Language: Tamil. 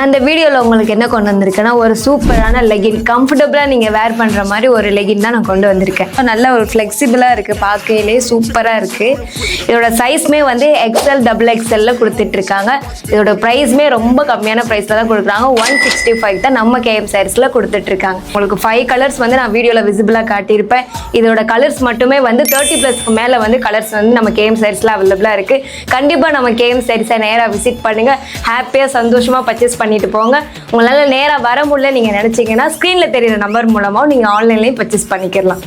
அந்த வீடியோவில் உங்களுக்கு என்ன கொண்டு வந்திருக்கேன்னா ஒரு சூப்பரான லெகின், கம்ஃபர்டபுளாக நீங்கள் வேர் பண்ணுற மாதிரி ஒரு லெகின் தான் நான் கொண்டு வந்திருக்கேன். நல்ல ஒரு ஃப்ளெக்சிபிளாக இருக்குது, பார்க்கையிலே சூப்பராக இருக்குது. இதோட சைஸ்மே வந்து XL XXL கொடுத்துட்ருக்காங்க. இதோட ப்ரைஸ்மே ரொம்ப கம்மியான ப்ரைஸில் தான் கொடுக்குறாங்க. 165 தான் நம்ம KM சாரீஸில் கொடுத்துட்ருக்காங்க. உங்களுக்கு 5 கலர்ஸ் வந்து நான் வீடியோவில் விசிபிளாக காட்டியிருப்பேன். இதோட கலர்ஸ் மட்டுமே வந்து 30+ மேலே வந்து கலர்ஸ் வந்து நம்ம KM சாரீஸில் அவைலபிளாக இருக்குது. கண்டிப்பாக நம்ம KM சாரீஸை நேராக விசிட் பண்ணுங்கள். ஹாப்பியாக சந்தோஷமாக பர்ச்சேஸ் பண்ணிட்டு போங்க. உங்களால் நேராக வர முடியல நீங்கள் நினச்சிங்கன்னா ஸ்க்ரீனில் தெரியுற நம்பர் மூலமாக நீங்கள் ஆன்லைன்லேயும் பர்ச்சேஸ் பண்ணிக்கலாம்.